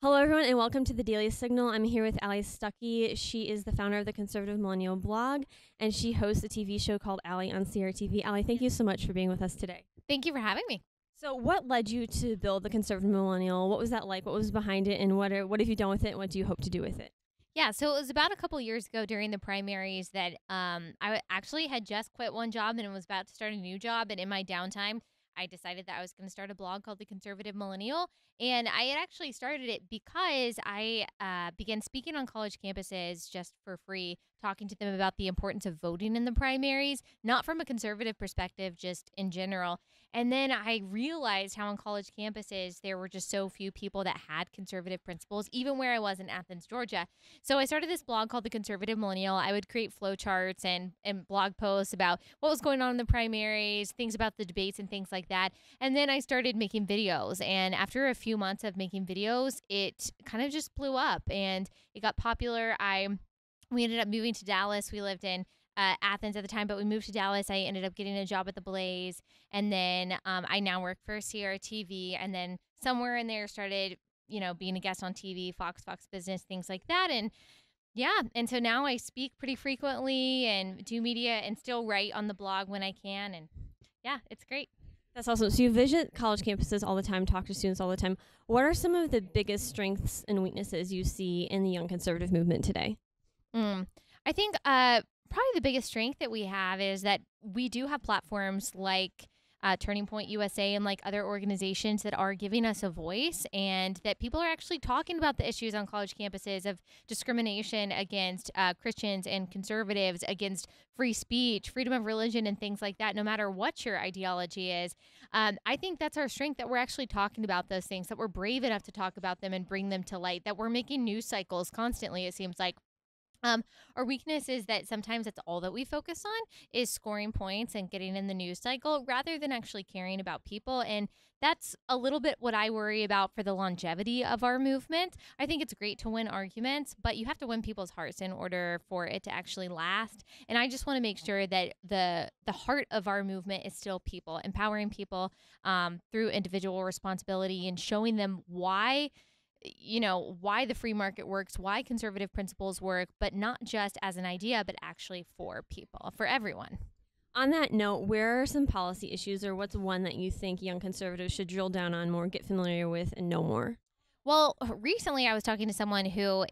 Hello, everyone, and welcome to the Daily Signal. I'm here with Allie Stuckey. She is the founder of the conservative Millennial blog, and she hosts a TV show called Allie on CRTV. Allie, thank you so much for being with us today. Thank you for having me. So, what led you to build the conservative Millennial? What was that like? What was behind it, and what have you done with it? And what do you hope to do with it? Yeah, so it was about a couple years ago during the primaries that actually had just quit one job and was about to start a new job. And in my downtime, I decided that I was going to start a blog called The Conservative Millennial. And I had actually started it because I began speaking on college campuses just for free, talking to them about the importance of voting in the primaries, not from a conservative perspective, just in general. And then I realized how on college campuses there were just so few people that had conservative principles, even where I was in Athens, Georgia. So I started this blog called The Conservative Millennial. I would create flowcharts and blog posts about what was going on in the primaries, things about the debates and things like that. And then I started making videos. And after a few months of making videos, it kind of just blew up and it got popular. We ended up moving to Dallas. We lived in Athens at the time, but we moved to Dallas. I ended up getting a job at the Blaze. And then I now work for CRTV. And then somewhere in there started being a guest on TV, Fox Business, things like that. And yeah, and so now I speak pretty frequently and do media and still write on the blog when I can. And yeah, it's great. That's awesome. So, you visit college campuses all the time, talk to students all the time. What are some of the biggest strengths and weaknesses you see in the young conservative movement today? I think probably the biggest strength that we have is that we do have platforms like Turning Point USA and like other organizations that are giving us a voice, and that people are actually talking about the issues on college campuses of discrimination against Christians and conservatives, against free speech, freedom of religion, and things like that, no matter what your ideology is. I think that's our strength, that we're actually talking about those things, that we're brave enough to talk about them and bring them to light, that we're making news cycles constantly, it seems like. Our weakness is that sometimes that's all that we focus on is scoring points and getting in the news cycle rather than actually caring about people. And that's a little bit what I worry about for the longevity of our movement. I think it's great to win arguments, but you have to win people's hearts in order for it to actually last. And I just want to make sure that the heart of our movement is still people, empowering people through individual responsibility and showing them why the free market works, why conservative principles work, but not just as an idea, but actually for people, for everyone. On that note, where are some policy issues, or what's one that you think young conservatives should drill down on more, get familiar with, and know more? Well, recently I was talking to someone who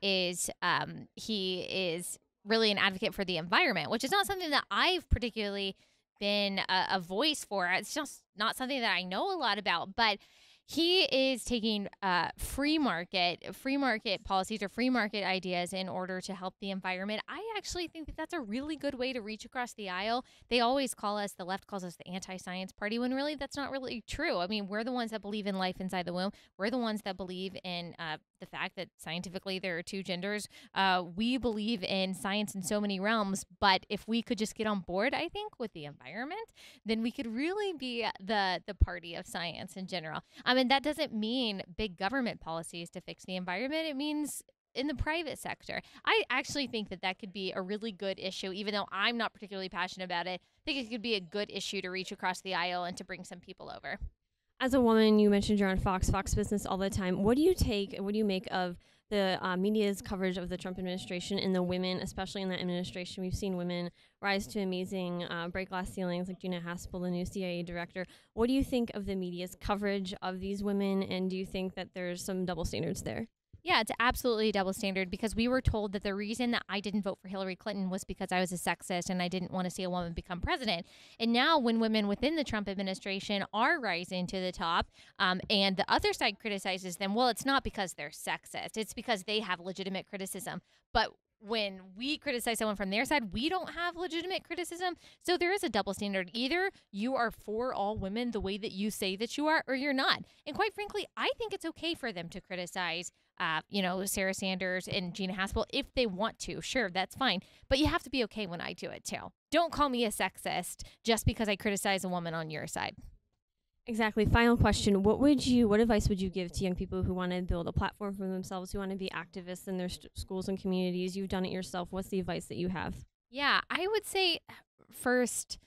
he is really an advocate for the environment, which is not something that I've particularly been a voice for. It's just not something that I know a lot about, but he is taking free market policies or free market ideas in order to help the environment. I actually think that that's a really good way to reach across the aisle. They always the left calls us the anti-science party, when really that's not really true. I mean, we're the ones that believe in life inside the womb. We're the ones that believe in the fact that scientifically there are two genders. We believe in science in so many realms, but if we could just get on board, I think, with the environment, then we could really be the party of science in general. And that doesn't mean big government policies to fix the environment. It means in the private sector. I actually think that that could be a really good issue, even though I'm not particularly passionate about it. I think it could be a good issue to reach across the aisle and to bring some people over. As a woman, you mentioned you're on Fox Business all the time. What do you make of the media's coverage of the Trump administration and the women, especially in that administration? We've seen women rise to amazing break glass ceilings, like Gina Haspel, the new CIA director. What do you think of the media's coverage of these women, and do you think that there's some double standards there? Yeah, it's absolutely a double standard, because we were told that the reason that I didn't vote for Hillary Clinton was because I was a sexist and I didn't want to see a woman become president. And now when women within the Trump administration are rising to the top, and the other side criticizes them, well, it's not because they're sexist. It's because they have legitimate criticism. But when we criticize someone from their side, we don't have legitimate criticism. So there is a double standard. Either you are for all women the way that you say that you are, or you're not. And quite frankly, I think it's okay for them to criticize Sarah Sanders and Gina Haspel if they want to. Sure, that's fine. But you have to be okay when I do it too. Don't call me a sexist just because I criticize a woman on your side. Exactly. Final question. What advice would you give to young people who want to build a platform for themselves, who want to be activists in their schools and communities? You've done it yourself. What's the advice that you have? Yeah, I would say first,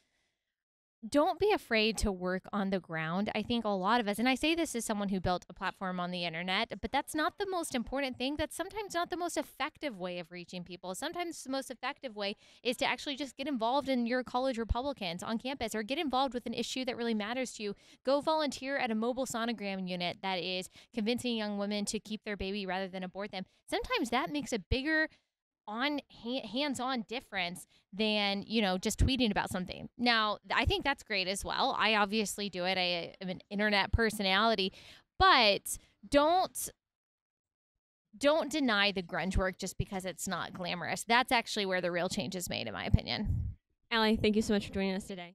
don't be afraid to work on the ground. I think a lot of us, and I say this as someone who built a platform on the internet, but that's not the most important thing. That's sometimes not the most effective way of reaching people. Sometimes the most effective way is to actually just get involved in your college Republicans on campus, or get involved with an issue that really matters to you. Go volunteer at a mobile sonogram unit that is convincing young women to keep their baby rather than abort them. Sometimes that makes a bigger hands-on difference than, just tweeting about something. Now, I think that's great as well. I obviously do it. I am an internet personality, but don't deny the grunge work just because it's not glamorous. That's actually where the real change is made, in my opinion. Allie, thank you so much for joining us today.